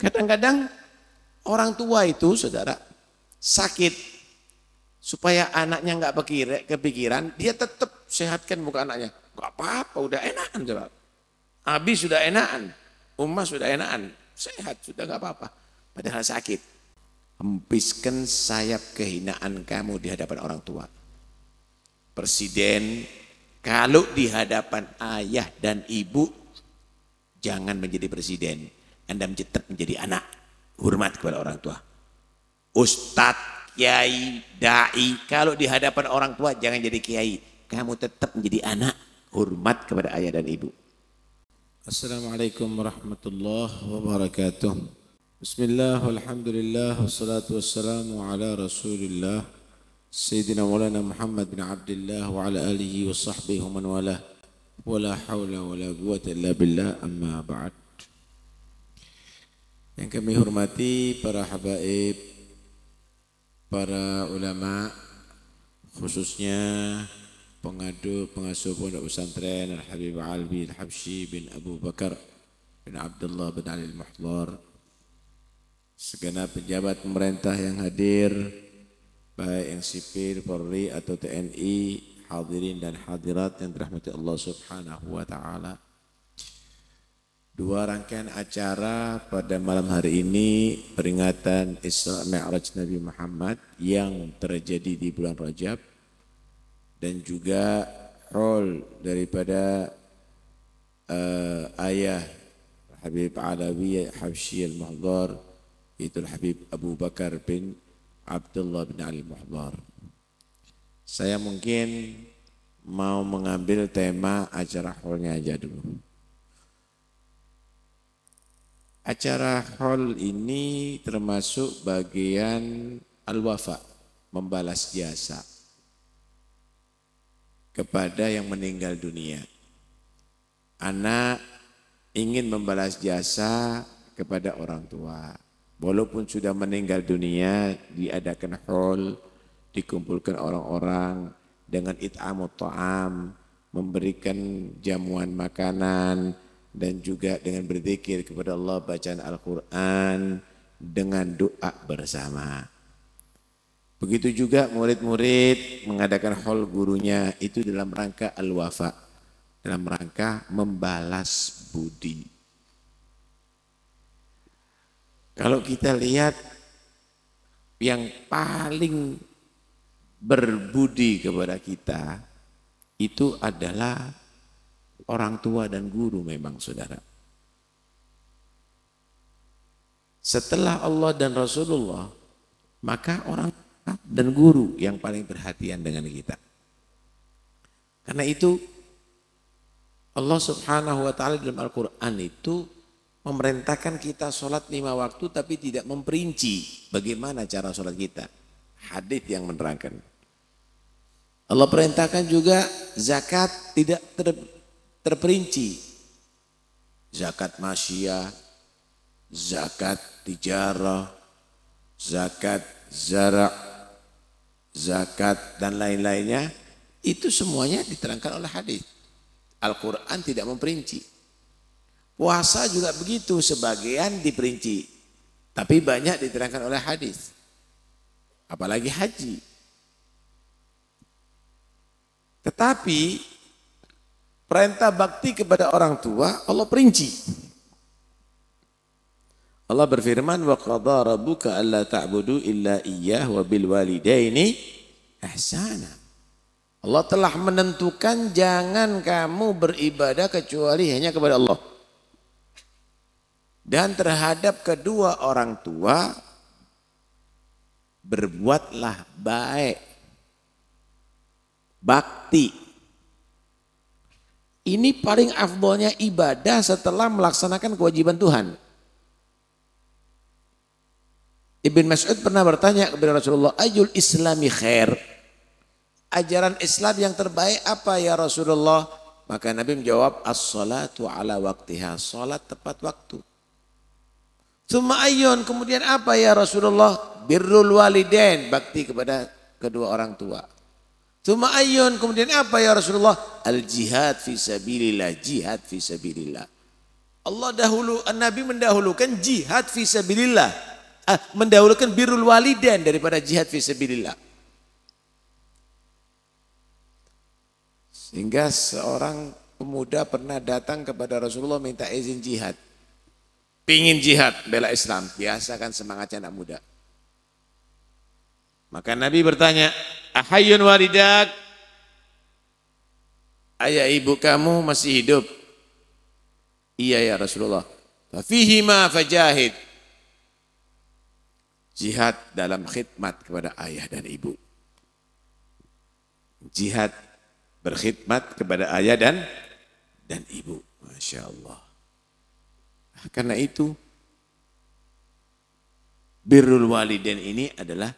Kadang-kadang orang tua itu, saudara, sakit supaya anaknya nggak kepikiran, dia tetap sehatkan muka anaknya. Gak apa-apa, udah enakan, saudara. Abi sudah enakan, Umma sudah enakan, sehat sudah nggak apa-apa. Padahal sakit. Hempiskan sayap kehinaan kamu di hadapan orang tua. Presiden, kalau di hadapan ayah dan ibu, jangan menjadi presiden. Anda tetap menjadi anak. Hormat kepada orang tua. Ustadz, kiai, dai, kalau di hadapan orang tua jangan jadi kiai. Kamu tetap menjadi anak. Hormat kepada ayah dan ibu. Assalamualaikum warahmatullahi wabarakatuh. Bismillah, walhamdulillah, wassalatu wassalamu ala rasulillah Sayyidina Maulana Muhammad bin Abdullah wa ala alihi wa sahbihi wa man walah. Wa la hawla wa la quwwata illa billah, amma ba'd. Yang kami hormati para habaib, para ulama, khususnya pengasuh pondok pesantren Al-Habib Alwi Al-Habsyi bin Abu Bakar bin Abdullah bin Ali Al-Muhdar, segenap pejabat pemerintah yang hadir, baik yang sipil, Polri atau TNI, hadirin dan hadirat yang dirahmati Allah Subhanahu wa taala. Dua rangkaian acara pada malam hari ini, peringatan Isra Mi'raj Nabi Muhammad yang terjadi di bulan Rajab, dan juga haul daripada ayah Habib Alawi Habsyi Al-Muhdar, itu Habib Abu Bakar bin Abdullah bin Ali Al-Muhdar. Saya mungkin mau mengambil tema acara haulnya aja dulu. Acara haul ini termasuk bagian al-wafa, membalas jasa kepada yang meninggal dunia. Anak ingin membalas jasa kepada orang tua. Walaupun sudah meninggal dunia, diadakan haul, dikumpulkan orang-orang dengan it'amut ta'am, memberikan jamuan makanan, dan juga dengan berzikir kepada Allah, bacaan Al-Quran, dengan doa bersama. Begitu juga murid-murid mengadakan haul gurunya, itu dalam rangka al-wafa, dalam rangka membalas budi. Kalau kita lihat yang paling berbudi kepada kita, itu adalah orang tua dan guru memang, saudara. Setelah Allah dan Rasulullah, maka orang dan guru yang paling perhatian dengan kita. Karena itu Allah Subhanahu wa taala dalam Al-Qur'an itu memerintahkan kita sholat 5 waktu, tapi tidak memperinci bagaimana cara sholat kita. Hadis yang menerangkan. Allah perintahkan juga zakat tidak terperinci. Zakat masyiyah, zakat tijarah, zakat zara', zakat dan lain-lainnya, itu semuanya diterangkan oleh hadis. Al-Quran tidak memperinci. Puasa juga begitu, sebagian diperinci, tapi banyak diterangkan oleh hadis. Apalagi haji. Tetapi perintah bakti kepada orang tua Allah perinci. Allah berfirman, wa qadha rabbuka alla ta'budu illa iyyah wa bil walidaini ihsana. Allah telah menentukan jangan kamu beribadah kecuali hanya kepada Allah. Dan terhadap kedua orang tua berbuatlah baik. Bakti. Ini paling afdolnya ibadah setelah melaksanakan kewajiban Tuhan. Ibn Mas'ud pernah bertanya kepada Rasulullah, ayul islami khair? Ajaran Islam yang terbaik apa ya Rasulullah? Maka Nabi menjawab, as-salatu ala waktiha, salat tepat waktu. Tsumma ayyun, kemudian apa ya Rasulullah? Birrul walidain, bakti kepada kedua orang tua. Tsumma ayyun, kemudian apa ya Rasulullah? Al jihad fi sabilillah, jihad fi sabilillah. Nabi mendahulukan jihad fi sabilillah, mendahulukan birrul walidain daripada jihad fi sabilillah. Sehingga seorang pemuda pernah datang kepada Rasulullah minta izin jihad. Pingin jihad, bela Islam. Biasa kan semangatnya anak muda. Maka Nabi bertanya, ahayyun walidak? Ayah ibu kamu masih hidup? Iya ya Rasulullah. Fafihima fajahid. Jihad dalam khidmat kepada ayah dan ibu. Jihad berkhidmat kepada ayah dan ibu. Masya Allah. Karena itu birrul walidain ini adalah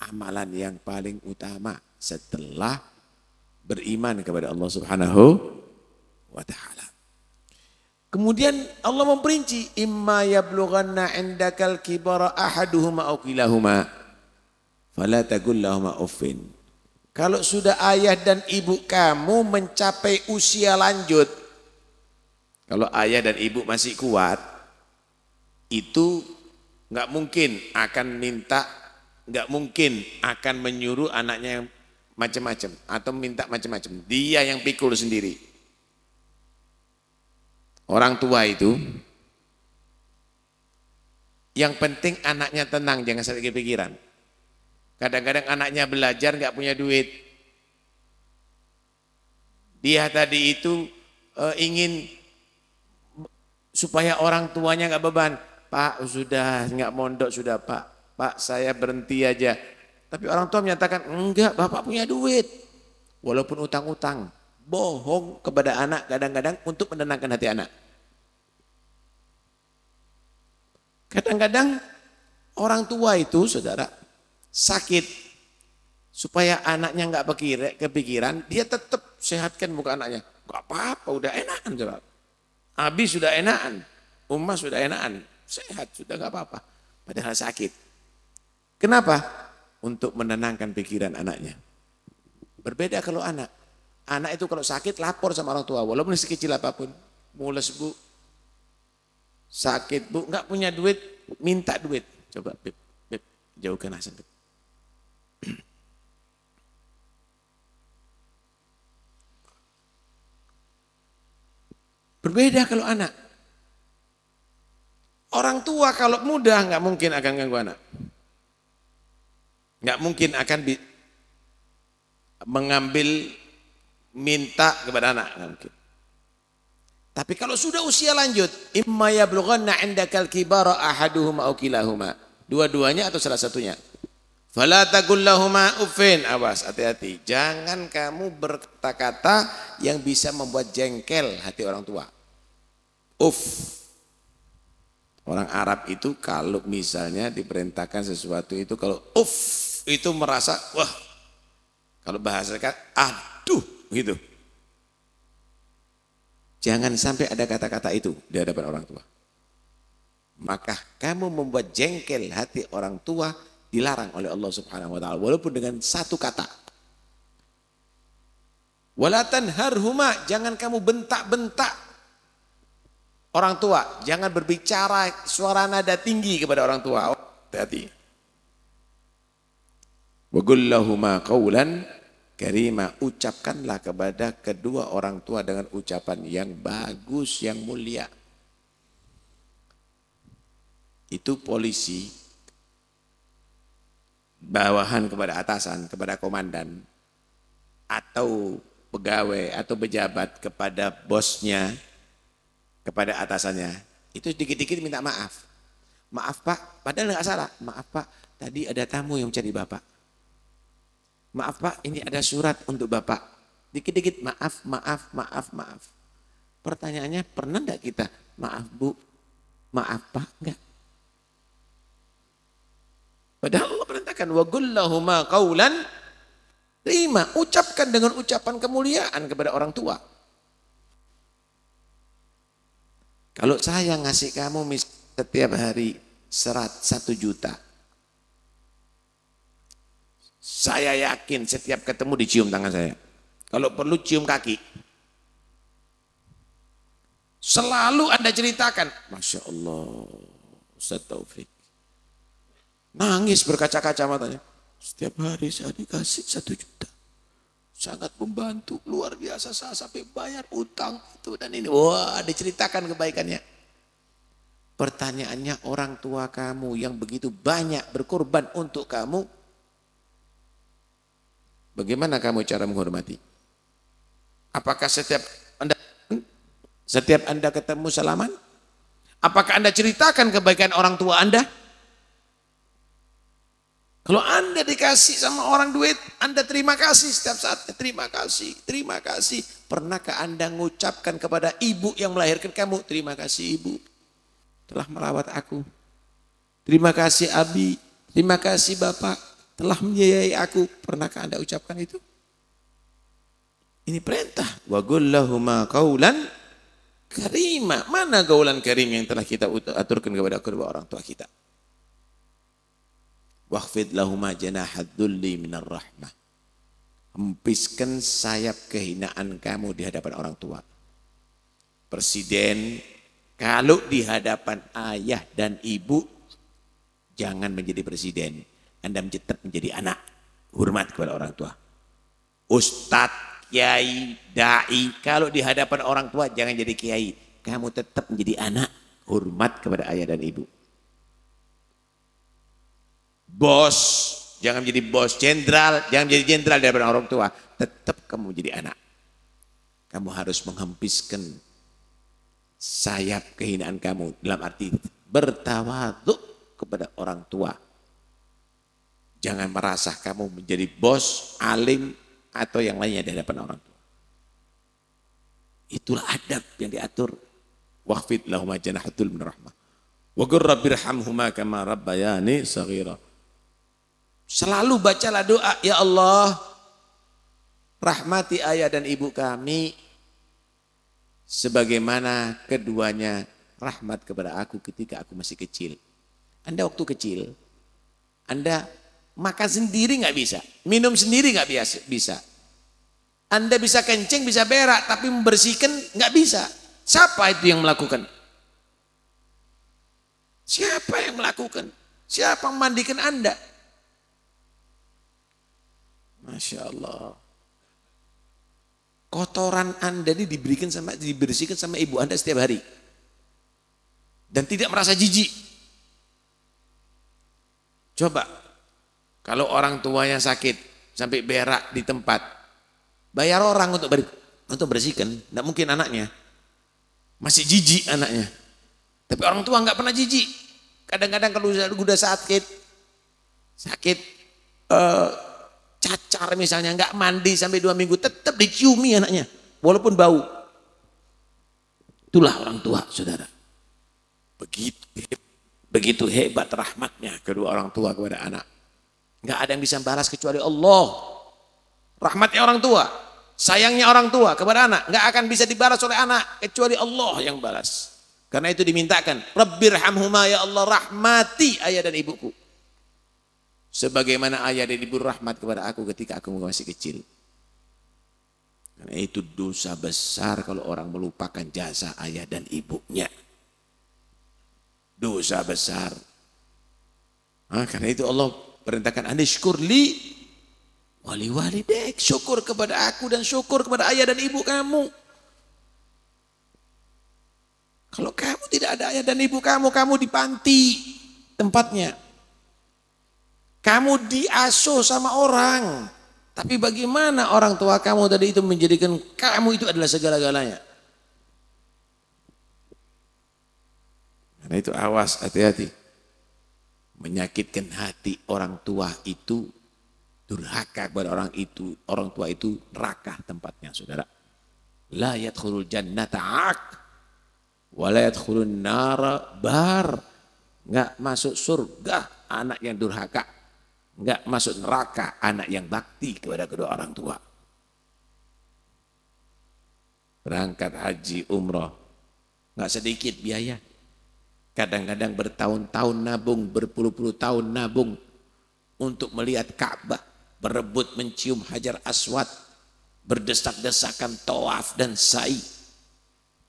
amalan yang paling utama setelah beriman kepada Allah Subhanahu wa taala. Kemudian Allah memperinci, imma yablughanna indakal kibara ahaduhuma aw kilahuma fala taqul lahumā uffin. Kalau sudah ayah dan ibu kamu mencapai usia lanjut, kalau ayah dan ibu masih kuat, itu nggak mungkin akan minta, nggak mungkin akan menyuruh anaknya yang macam-macam atau minta macam-macam. Dia yang pikul sendiri. Orang tua itu, yang penting anaknya tenang, jangan sakit pikiran. Kadang-kadang anaknya belajar nggak punya duit. Dia tadi itu ingin supaya orang tuanya nggak beban. Pak sudah nggak mondok sudah Pak. Pak saya berhenti aja. Tapi orang tua menyatakan enggak, Bapak punya duit. Walaupun utang-utang, bohong kepada anak kadang-kadang untuk menenangkan hati anak. Kadang-kadang orang tua itu saudara sakit supaya anaknya nggak kepikiran, dia tetap sehatkan muka anaknya. Gak apa-apa, udah enakan coba. Abi sudah enakan, Ummah sudah enakan, sehat sudah nggak apa-apa. Padahal sakit. Kenapa? Untuk menenangkan pikiran anaknya. Berbeda kalau anak. Anak itu kalau sakit lapor sama orang tua, walaupun sekecil apapun. Mules bu, sakit bu, nggak punya duit, minta duit. Coba beb, jauhkan Hasan. Berbeda kalau anak. Orang tua kalau muda nggak mungkin akan ganggu anak. Nggak mungkin akan mengambil minta kepada anak, nggak mungkin. Tapi kalau sudah usia lanjut, imma yablughanna indakal kibara ahaduhuma aw kilahuma. Dua-duanya atau salah satunya. Fala taqul lahumā uffin. Awas, hati-hati. Jangan kamu berkata-kata yang bisa membuat jengkel hati orang tua. Uff. Orang Arab itu kalau misalnya diperintahkan sesuatu itu kalau uff itu merasa wah. Kalau bahasa kan aduh gitu. Jangan sampai ada kata-kata itu di hadapan orang tua. Maka kamu membuat jengkel hati orang tua dilarang oleh Allah Subhanahu wa taala walaupun dengan satu kata. Wala tanharhuma, jangan kamu bentak-bentak orang tua, jangan berbicara suara nada tinggi kepada orang tua. Hati-hati. Wa qul lahumā qawlan karima, ucapkanlah kepada kedua orang tua dengan ucapan yang bagus, yang mulia. Itu polisi bawahan kepada atasan, kepada komandan, atau pegawai atau pejabat kepada bosnya, kepada atasannya, itu dikit-dikit minta maaf. Maaf Pak, padahal nggak salah. Maaf Pak, tadi ada tamu yang mencari Bapak. Maaf Pak, ini ada surat untuk Bapak. Dikit-dikit maaf, maaf, maaf, maaf. Pertanyaannya, pernah enggak kita maaf Bu, maaf Pak? Enggak. Padahal Allah perintahkan wa qul lahumā qawlan karima, ucapkan dengan ucapan kemuliaan kepada orang tua. Kalau saya ngasih kamu setiap hari serat 1 juta, saya yakin setiap ketemu dicium tangan saya. Kalau perlu cium kaki. Selalu Anda ceritakan. Masya Allah, Ustaz Taufik. Nangis berkaca-kaca matanya. Setiap hari saya dikasih 1 juta. Sangat membantu, luar biasa, saya sampai bayar utang itu dan ini. Wah, diceritakan kebaikannya. Pertanyaannya, orang tua kamu yang begitu banyak berkorban untuk kamu, bagaimana kamu cara menghormati? Apakah setiap Anda ketemu salaman? Apakah Anda ceritakan kebaikan orang tua Anda? Kalau Anda dikasih sama orang duit, Anda terima kasih setiap saat. Terima kasih, terima kasih. Pernahkah Anda mengucapkan kepada ibu yang melahirkan kamu, terima kasih ibu telah merawat aku. Terima kasih Abi, terima kasih Bapak telah membiayai aku. Pernahkah Anda ucapkan itu? Ini perintah. Wa qul lahuma qaulan karima. Mana qaulan karim yang telah kita aturkan kepada kedua orang tua kita? Wakhfid lahuma janahad dhulli minar rahmah. Hempiskan sayap kehinaan kamu di hadapan orang tua. Presiden kalau di hadapan ayah dan ibu jangan menjadi presiden. Anda tetap menjadi anak. Hormat kepada orang tua. Ustadz, kiai, dai, kalau di hadapan orang tua jangan jadi kiai. Kamu tetap menjadi anak, hormat kepada ayah dan ibu. Bos, jangan menjadi bos. Jenderal, jangan menjadi jenderal di hadapan orang tua. Tetap kamu menjadi anak. Kamu harus menghempiskan sayap kehinaan kamu. Dalam arti bertawadhu kepada orang tua. Jangan merasa kamu menjadi bos, alim, atau yang lainnya di hadapan orang tua. Itulah adab yang diatur. Wakhfid lahuma janahatul min rahmah. Wa qur rabbirhamhuma kama rabbayani shaghira. Selalu bacalah doa, ya Allah, rahmati ayah dan ibu kami sebagaimana keduanya rahmat kepada aku ketika aku masih kecil. Anda waktu kecil, Anda makan sendiri nggak bisa, minum sendiri nggak bisa. Anda bisa kencing, bisa berak, tapi membersihkan nggak bisa. Siapa itu yang melakukan? Siapa yang melakukan? Siapa yang memandikan Anda? Masya Allah. Kotoran Anda ini dibersihkan sama ibu Anda setiap hari. Dan tidak merasa jijik. Coba, kalau orang tuanya sakit sampai berak di tempat, bayar orang untuk bersihkan, tidak mungkin anaknya. Masih jijik anaknya. Tapi orang tua nggak pernah jijik. Kadang-kadang kalau udah sakit cacar misalnya, nggak mandi sampai 2 minggu, tetap diciumi anaknya, walaupun bau. Itulah orang tua, saudara. Begitu hebat rahmatnya kedua orang tua kepada anak. Nggak ada yang bisa balas kecuali Allah. Rahmatnya orang tua, sayangnya orang tua kepada anak, nggak akan bisa dibalas oleh anak kecuali Allah yang balas. Karena itu dimintakan, Rabbirhamhuma, ya Allah rahmati ayah dan ibuku sebagaimana ayah dan ibu rahmat kepada aku ketika aku masih kecil. Karena itu dosa besar kalau orang melupakan jasa ayah dan ibunya. Dosa besar. Karena itu Allah perintahkan anishkur li wali walidek. Syukur kepada aku dan syukur kepada ayah dan ibu kamu. Kalau kamu tidak ada ayah dan ibu kamu di panti tempatnya. Kamu diasuh sama orang. Tapi bagaimana orang tua kamu tadi itu menjadikan kamu itu adalah segala-galanya. Karena itu awas, hati-hati. Menyakitkan hati orang tua itu durhaka kepada orang tua itu neraka tempatnya, saudara. La yadkhulul jannata 'aq wa la yadkhulun nara bar. Enggak masuk surga anak yang durhaka. Enggak masuk neraka anak yang bakti kepada kedua orang tua. Berangkat haji umroh enggak sedikit biaya. Kadang-kadang bertahun-tahun nabung, berpuluh-puluh tahun nabung untuk melihat Ka'bah, berebut mencium Hajar Aswad, berdesak-desakan tawaf dan sa'i.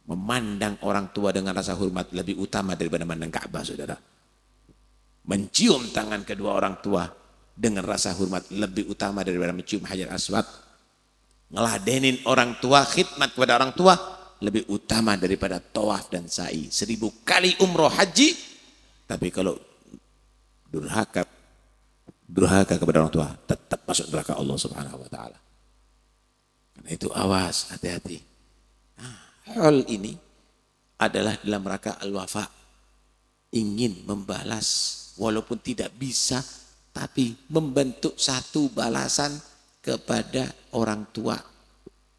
Memandang orang tua dengan rasa hormat lebih utama daripada memandang Ka'bah, saudara. Mencium tangan kedua orang tua dengan rasa hormat lebih utama daripada mencium Hajar Aswad. Ngeladenin orang tua, khidmat kepada orang tua lebih utama daripada tawaf dan sa'i. 1000 kali umroh haji, tapi kalau durhaka kepada orang tua, tetap masuk neraka Allah Subhanahu wa taala. Karena itu awas, hati-hati. Hal ini adalah dalam rangka al-wafa, ingin membalas walaupun tidak bisa, tapi membentuk satu balasan kepada orang tua.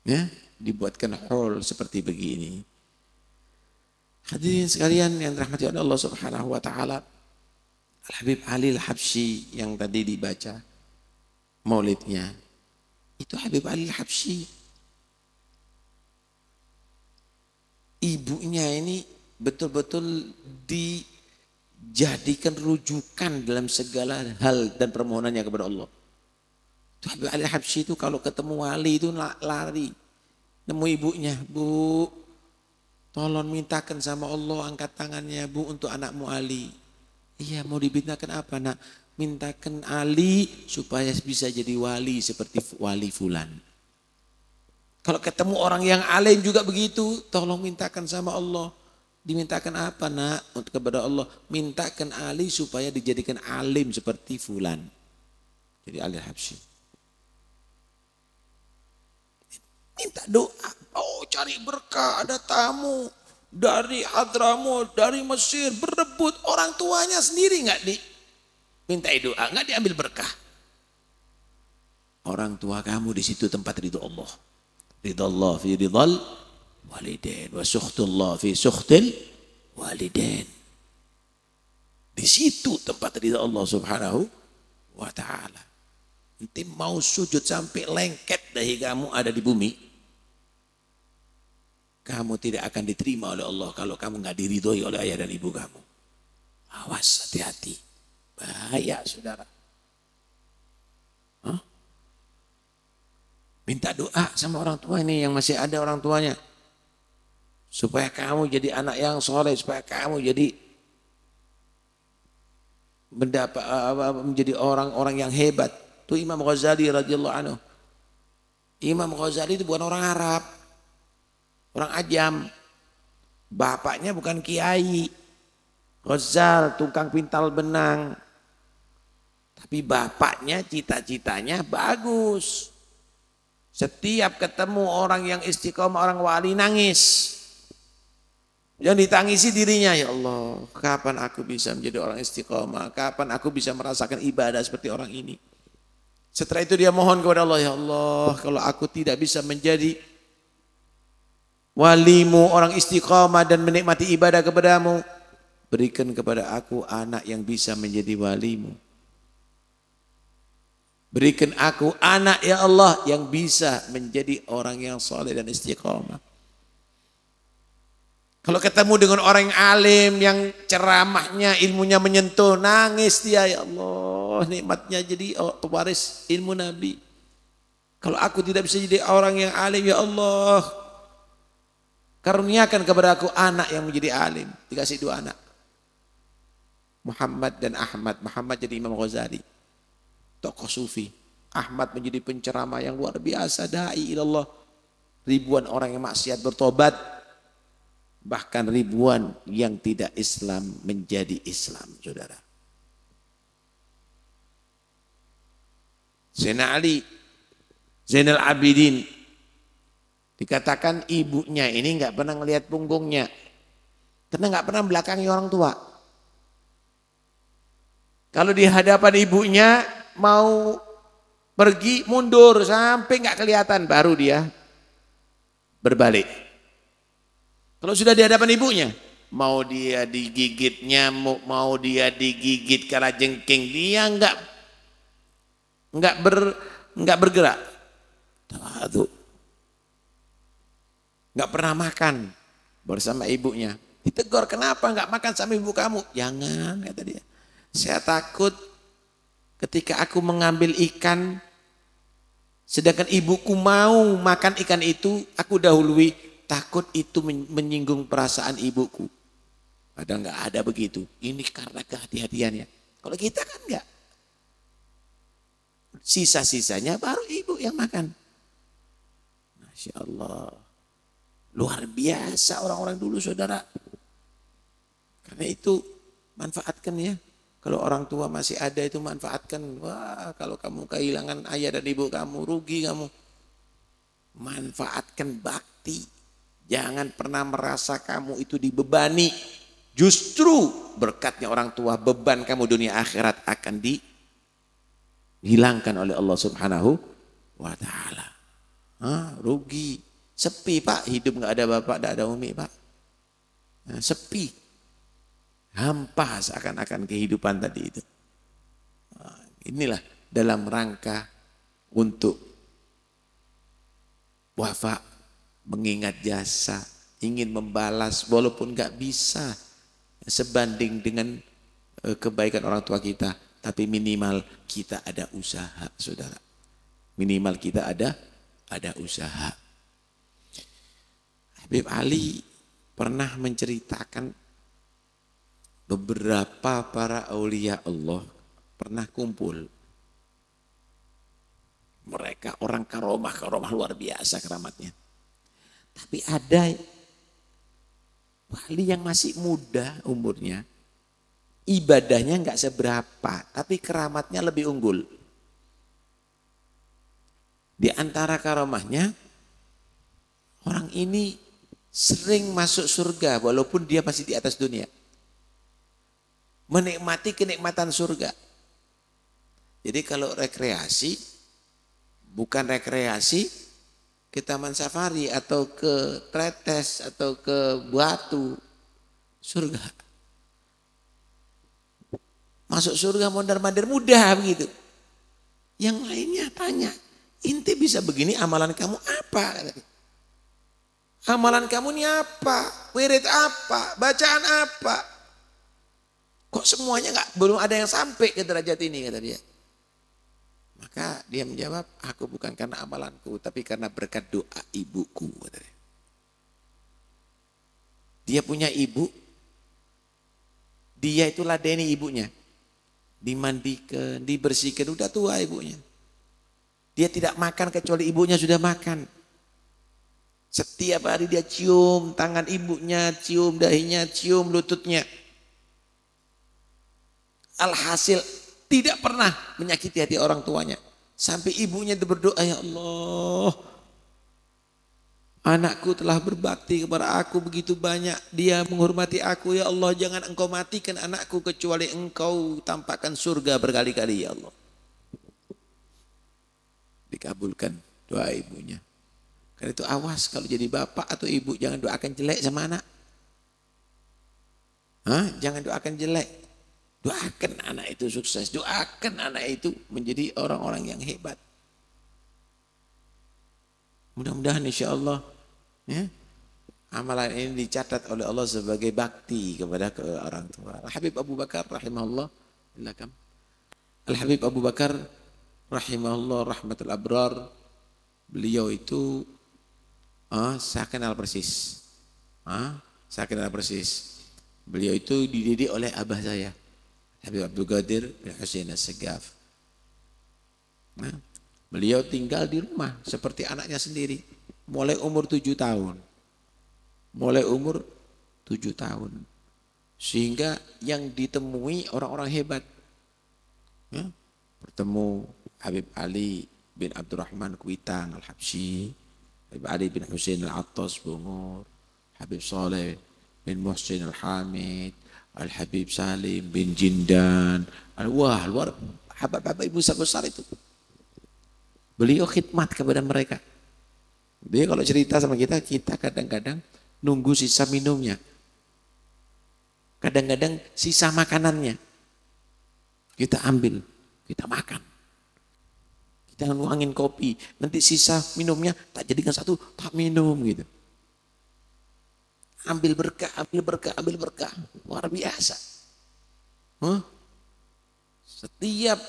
Ya, dibuatkan hal seperti begini. Hadirin sekalian yang dirahmati oleh Allah Subhanahu wa taala, Al-Habib Ali Al-Habsyi yang tadi dibaca maulidnya, itu Habib Ali Al-Habsyi. Ibunya ini betul-betul dijadikan rujukan dalam segala hal dan permohonannya kepada Allah. Itu Habib Ali Habsyi itu kalau ketemu wali itu lari. Nemu ibunya, Bu, tolong mintakan sama Allah, angkat tangannya Bu untuk anakmu Ali. Iya, mau dibintakan apa nak? Mintakan Ali supaya bisa jadi wali seperti wali fulan. Kalau ketemu orang yang alim juga begitu, tolong mintakan sama Allah. Dimintakan apa nak? Untuk kepada Allah, mintakan Ali supaya dijadikan alim seperti fulan. Jadi Ali Habsyi. Minta doa, oh cari berkah, ada tamu dari Hadramut, dari Mesir, berebut, orang tuanya sendiri nggak minta doa, nggak diambil berkah. Orang tua kamu di situ tempat ridho Allah. Ridallah fi ridal walidain wa sukhtullah fi sukhtil walidain. Di situ tempat ridha Allah Subhanahu wa taala. Nanti mau sujud sampai lengket dahi kamu ada di bumi, kamu tidak akan diterima oleh Allah kalau kamu nggak diridhoi oleh ayah dan ibu kamu. Awas, hati-hati, bahaya saudara. Hah? Minta doa sama orang tua ini yang masih ada orang tuanya, supaya kamu jadi anak yang soleh, supaya kamu jadi menjadi orang-orang yang hebat. Itu Imam Ghazali radhiyallahu anhu. Imam Ghazali itu bukan orang Arab, orang Ajam. Bapaknya bukan kiai, Ghazal, tukang pintal benang. Tapi bapaknya cita-citanya bagus. Setiap ketemu orang yang istiqomah, orang wali, nangis. Yang ditangisi dirinya, ya Allah, kapan aku bisa menjadi orang istiqomah? Kapan aku bisa merasakan ibadah seperti orang ini? Setelah itu dia mohon kepada Allah, ya Allah, kalau aku tidak bisa menjadi walimu, orang istiqomah dan menikmati ibadah kepadamu, berikan kepada aku anak yang bisa menjadi walimu. Berikan aku anak ya Allah yang bisa menjadi orang yang soleh dan istiqomah. Kalau ketemu dengan orang yang alim, yang ceramahnya, ilmunya menyentuh, nangis dia, ya Allah, nikmatnya jadi pewaris ilmu Nabi. Kalau aku tidak bisa jadi orang yang alim, ya Allah, karuniakan kepada aku anak yang menjadi alim. Dikasih 2 anak, Muhammad dan Ahmad. Muhammad jadi Imam Ghazali, tokoh sufi. Ahmad menjadi penceramah yang luar biasa, da'i ilallah. Ribuan orang yang maksiat bertobat, bahkan ribuan yang tidak Islam menjadi Islam, saudara. Sayyidina Ali Zainal Abidin, dikatakan ibunya ini nggak pernah ngelihat punggungnya, karena nggak pernah belakangi orang tua. Kalau di hadapan ibunya mau pergi mundur sampai nggak kelihatan, baru dia berbalik. Kalau sudah di hadapan ibunya, mau dia digigit nyamuk, mau dia digigit kalajengking, dia nggak bergerak. Tawadhu. Nggak pernah makan bersama ibunya. Ditegur, kenapa nggak makan sama ibu kamu? Jangan, kata dia. Saya takut ketika aku mengambil ikan, sedangkan ibuku mau makan ikan itu, aku dahului, takut itu menyinggung perasaan ibuku. Padahal nggak ada begitu. Ini karena kehati-hatiannya. Kalau kita kan enggak. Sisa-sisanya baru ibu yang makan. Masya Allah. Luar biasa orang-orang dulu saudara. Karena itu manfaatkan ya. Kalau orang tua masih ada itu manfaatkan. Wah, kalau kamu kehilangan ayah dan ibu kamu, rugi kamu. Manfaatkan bakti. Jangan pernah merasa kamu itu dibebani. Justru berkatnya orang tua, beban kamu dunia akhirat akan dihilangkan oleh Allah Subhanahu wa ta'ala. Rugi. Sepi Pak, hidup nggak ada bapak, nggak ada umi Pak. Sepi. Hampa seakan-akan kehidupan tadi itu. Inilah dalam rangka untuk wafa, mengingat jasa, ingin membalas walaupun nggak bisa sebanding dengan kebaikan orang tua kita, tapi minimal kita ada usaha, saudara. Minimal kita ada usaha. Habib Ali pernah menceritakan beberapa para aulia Allah pernah kumpul. Mereka orang karomah luar biasa keramatnya. Tapi ada wali yang masih muda umurnya, ibadahnya nggak seberapa, tapi keramatnya lebih unggul. Di antara karomahnya, orang ini sering masuk surga walaupun dia masih di atas dunia. Menikmati kenikmatan surga. Jadi kalau rekreasi, bukan rekreasi ke taman safari atau ke Tretes atau ke Batu, surga. Masuk surga mondar-mandir mudah begitu. Yang lainnya tanya, inti bisa begini, amalan kamu apa? Amalan kamu ini apa? Wirid apa? Bacaan apa? Kok semuanya belum ada yang sampai ke derajat ini, kata dia. Maka dia menjawab, aku bukan karena amalanku, tapi karena berkat doa ibuku. Kata dia. Dia punya ibu, dia itu ladeni ibunya. Dimandikan, dibersihkan, udah tua ibunya. Dia tidak makan kecuali ibunya sudah makan. Setiap hari dia cium tangan ibunya, cium dahinya, cium lututnya. Alhasil tidak pernah menyakiti hati orang tuanya. Sampai ibunya itu berdoa, ya Allah, anakku telah berbakti kepada aku begitu banyak. Dia menghormati aku, ya Allah, jangan engkau matikan anakku kecuali engkau tampakkan surga berkali-kali, ya Allah. Dikabulkan doa ibunya. Karena itu awas kalau jadi bapak atau ibu jangan doakan jelek sama anak. Jangan doakan jelek. Doakan anak itu sukses. Doakan anak itu menjadi orang-orang yang hebat. Mudah-mudahan insya Allah ya, amalan ini dicatat oleh Allah sebagai bakti kepada orang tua. Al-Habib Abu Bakar rahimahullah. Al-Habib Abu Bakar rahimahullah rahmatul abrar. Beliau itu saya kenal persis. Saya kenal persis. Beliau itu dididik oleh abah saya, Habib Abdul Qadir bin Husain As-Segaf. Beliau tinggal di rumah seperti anaknya sendiri. Mulai umur 7 tahun. Mulai umur 7 tahun. Sehingga yang ditemui orang-orang hebat. Bertemu Habib Ali bin Abdurrahman Kuitang Al-Habsyi, Habib Ali bin Husain Al-Attas Bungur, Habib Saleh bin Muhsin Al-Hamid, Al-Habib Salim bin Jindan. Wah, luar habib-habib besar-besar itu. Beliau khidmat kepada mereka. Dia kalau cerita sama kita kadang-kadang nunggu sisa minumnya. Kadang-kadang sisa makanannya. Kita ambil, kita makan. Kita nuangin kopi, nanti sisa minumnya tak jadikan satu, tak minum gitu. Ambil berkah, ambil berkah, ambil berkah. Luar biasa. Setiap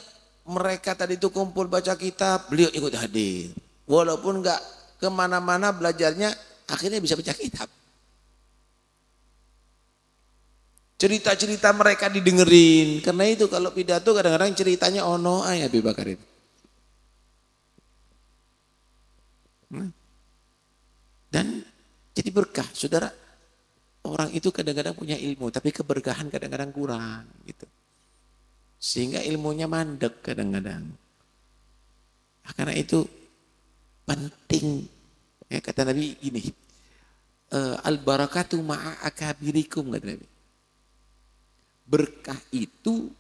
mereka tadi itu kumpul baca kitab, beliau ikut hadir. Walaupun enggak kemana-mana belajarnya akhirnya bisa baca kitab. Cerita-cerita mereka didengerin. Karena itu kalau pidato kadang-kadang ceritanya ono aja Abu Bakar itu. Dan jadi berkah, saudara. Orang itu kadang-kadang punya ilmu, tapi keberkahan kadang-kadang kurang gitu. Sehingga ilmunya mandek kadang-kadang. Nah, karena itu penting. Ya, kata Nabi gini, al-barakatu ma'a akabirikum, kata Nabi. Berkah itu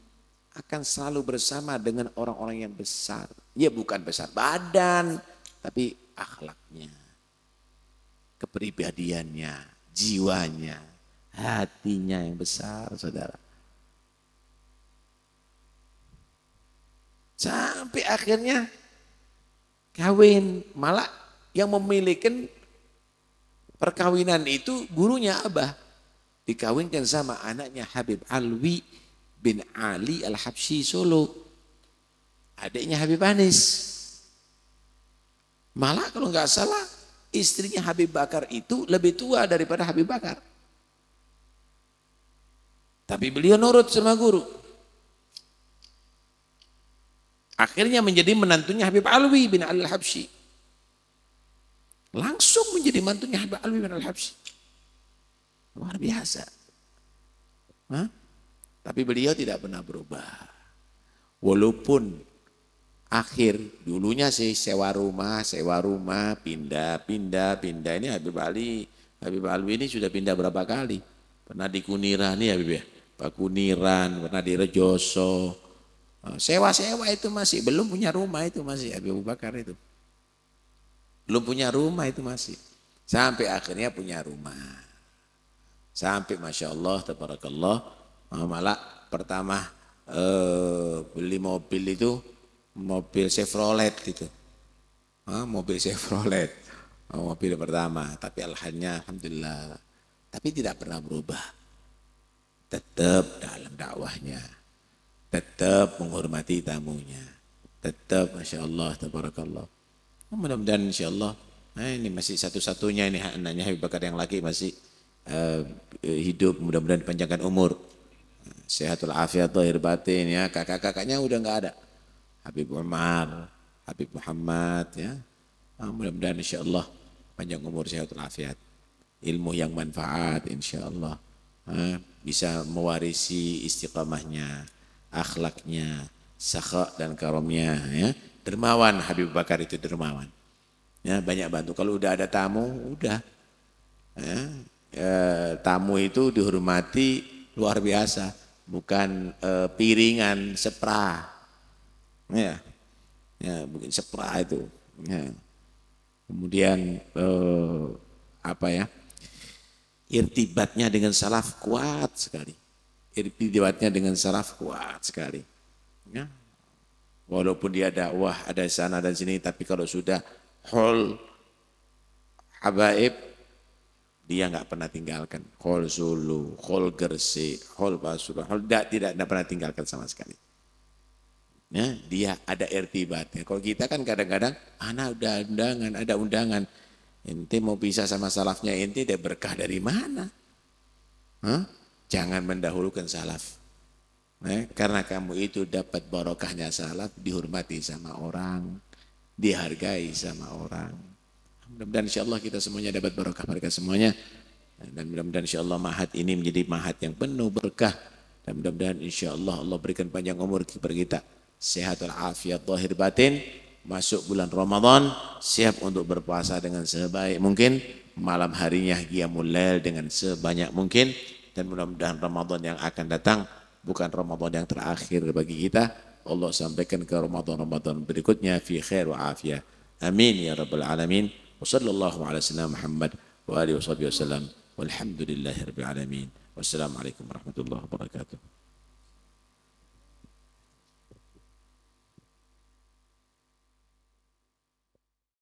akan selalu bersama dengan orang-orang yang besar. Ya bukan besar badan, tapi akhlaknya, kepribadiannya, jiwanya, hatinya yang besar, saudara. Sampai akhirnya kawin, malah yang memiliki perkawinan itu gurunya Abah. Dikawinkan sama anaknya Habib Alwi bin Ali Al-Habsyi Solo. Adiknya Habib Anis. Malah kalau nggak salah istrinya Habib Bakar itu lebih tua daripada Habib Bakar. Tapi beliau nurut sama guru. Akhirnya menjadi menantunya Habib Alwi bin Ali Al-Habsyi. Langsung menjadi mantunya Habib Alwi bin Al-Habsyi. Luar biasa. Hah? Tapi beliau tidak pernah berubah. Walaupun akhir dulunya sih sewa rumah, pindah. Ini Habib Alwi ini sudah pindah berapa kali. Pernah di Kuniran nih Habib ya. Pak Kuniran, pernah di Rejoso. Sewa-sewa itu masih, belum punya rumah itu masih Habib Bakar itu. Belum punya rumah itu masih. Sampai akhirnya punya rumah. Sampai Masya Allah, tabarakallah, malah pertama beli mobil itu, mobil Chevrolet itu. Mobil Chevrolet, mobil pertama. Tapi alhamdulillah, tapi tidak pernah berubah. Tetap dalam dakwahnya, tetap menghormati tamunya, tetap Masya Allah, tabarakallah. Mudah-mudahan Insya Allah, ini masih satu-satunya ini anaknya Habib Bakar yang laki masih hidup, mudah-mudahan dipanjangkan umur, sehatul afiat lahir batin ya. Kakak-kakaknya udah nggak ada, Habib Umar, Habib Muhammad ya. Mudah-mudahan insyaallah panjang umur, sehatul afiat, ilmu yang manfaat insyaallah, bisa mewarisi istiqamahnya, akhlaknya, sakha dan karomnya ya. Dermawan, Habib Bakar itu dermawan ya, banyak bantu. Kalau udah ada tamu udah ya, tamu itu dihormati luar biasa, bukan piringan sepra ya, bukan sepra itu ya. Kemudian apa ya, irtibatnya dengan salaf kuat sekali, irtibatnya dengan salaf kuat sekali ya. Walaupun dia dakwah ada sana dan sini, tapi kalau sudah hol habaib dia nggak pernah tinggalkan. Hol Solo, hol Gresik, hol Pasuruan, tidak pernah tinggalkan sama sekali. Ya, dia ada irtibatnya. Kalau kita kan kadang-kadang, ada undangan, ente mau pisah sama salafnya ente, dia berkah dari mana? Jangan mendahulukan salaf. Karena kamu itu dapat barokahnya salaf, dihormati sama orang, dihargai sama orang. Mudah-mudahan insyaAllah kita semuanya dapat barokah mereka semuanya. Dan mudah-mudahan insyaAllah mahat ini menjadi mahat yang penuh berkah. Dan mudah-mudahan insyaAllah Allah berikan panjang umur kepada kita. Sehatul afiat zahir batin. Masuk bulan Ramadan, siap untuk berpuasa dengan sebaik mungkin. Malam harinya qiyamul lail dengan sebanyak mungkin. Dan mudah-mudahan Ramadan yang akan datang bukan Ramadan yang terakhir bagi kita. Allah sampaikan ke Ramadan-Ramadan berikutnya fi khair wa afiyah. Amin ya rabbal alamin. Wa sallallahu ala sayyidina Muhammad wa alihi wa sahbihi wasallam. Walhamdulillahi rabbil alamin. Wassalamualaikum warahmatullahi wabarakatuh.